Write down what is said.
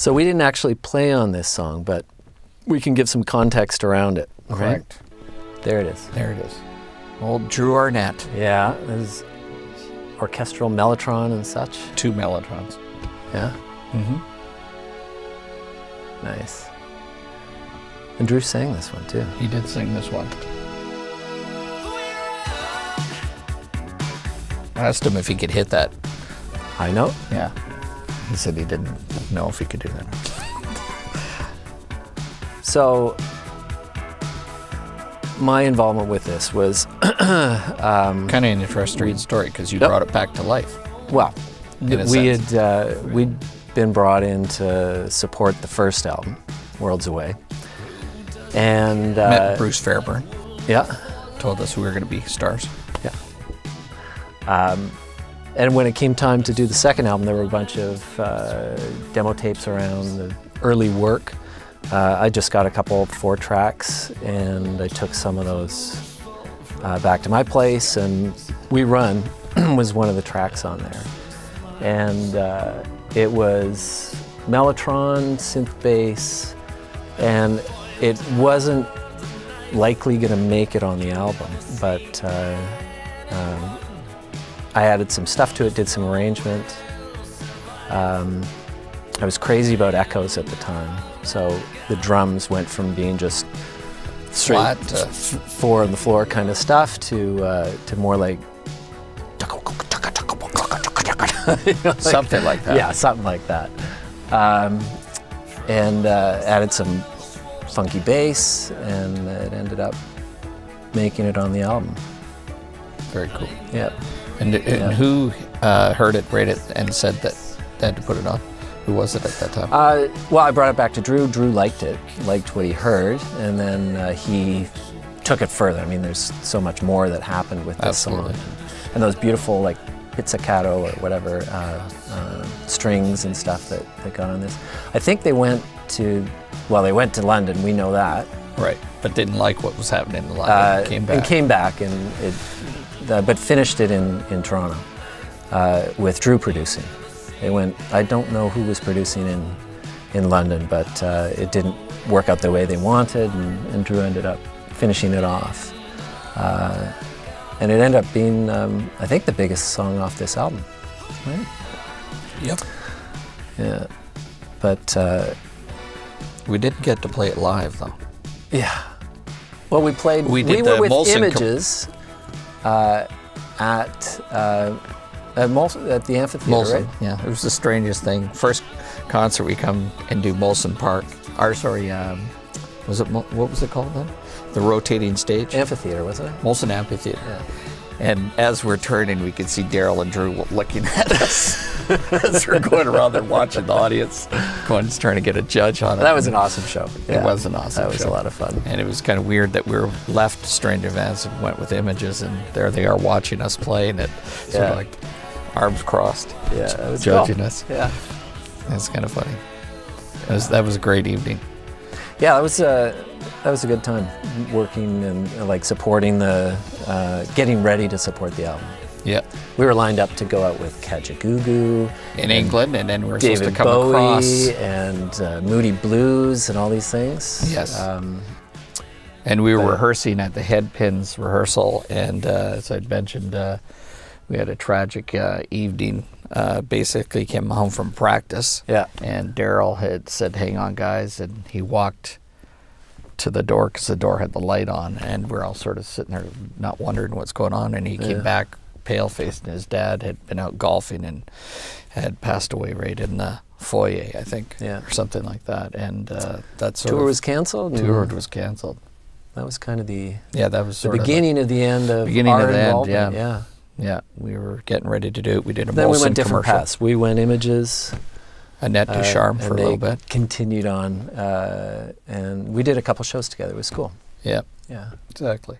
So we didn't actually play on this song, but we can give some context around it. Correct. Right? There it is. There it is. Old Drew Arnett. Yeah, there's orchestral mellotron and such. 2 mellotrons. Yeah? Mm-hmm. Nice. And Drew sang this one too. He did sing this one. I asked him if he could hit that. High note? Yeah. He said he didn't know if he could do that. So, my involvement with this was kind of an interesting story because you brought it back to life. Well, we'd been brought in to support the first album, Worlds Away, and met Bruce Fairburn. Yeah, told us we were going to be stars. Yeah. And when it came time to do the second album, there were a bunch of demo tapes around the early work. I just got a couple 4 tracks, and I took some of those back to my place, and We Run was one of the tracks on there. And it was mellotron, synth bass, and it wasn't likely going to make it on the album, but I added some stuff to it, did some arrangement. I was crazy about echoes at the time, so the drums went from being just straight flat, 4 on the floor kind of stuff to more like you know, something like that. Yeah, something like that. And added some funky bass, and it ended up making it on the album. Very cool. Yeah. And who heard it, rated it, and said that they had to put it on? Who was it at that time? Well, I brought it back to Drew. Drew liked it, liked what he heard, and then he took it further. I mean, there's so much more that happened with this song. And those beautiful, like, pizzicato or whatever strings and stuff that got on this. I think they went to, well, they went to London, we know that. Right, but didn't like what was happening in London, and came back, and but finished it in Toronto with Drew producing. They went, I don't know who was producing in London, but it didn't work out the way they wanted, and Drew ended up finishing it off. And it ended up being, I think, the biggest song off this album. Right? Yep. Yeah. But we didn't get to play it live, though. Yeah. Well, we played. We were with Images at the amphitheater, Molson, right? Yeah. It was the strangest thing. First concert we come and do Molson Park. Was it what was it called then? The rotating stage? Amphitheater, was it? Molson Amphitheater. Yeah. And as we're turning, we could see Daryl and Drew looking at us as we're going around there watching the audience, trying to get a judge on it. That was an awesome show. Yeah. It was an awesome show. That was a lot of fun. And it was kind of weird that we were left Stranger Vans and went with Images, and there they are watching us play, and it sort of like arms crossed, judging us. Yeah. It's kind of funny. That was a great evening. Yeah, that was a good time, working and like supporting getting ready to support the album. Yeah. We were lined up to go out with Kajagoogoo in England, and then we were David supposed to come Bowie across. And Moody Blues and all these things. Yes. And we were rehearsing at the Headpins rehearsal, and as I'd mentioned, we had a tragic evening. Basically came home from practice. Yeah. And Daryl had said, "Hang on, guys," and he walked to the door because the door had the light on, and we're all sort of sitting there not wondering what's going on, and he came back pale-faced, and his dad had been out golfing and had passed away right in the foyer, I think, or something like that. And that tour was canceled. Tour was canceled. That was kind of the beginning of the end of beginning our of the involvement. end. Yeah, we were getting ready to do it. We did a then Molson we went different commercial. paths. We went Images. Annette Ducharme for a little bit. Continued on, and we did a couple shows together. It was cool. Yeah. Yeah. Exactly.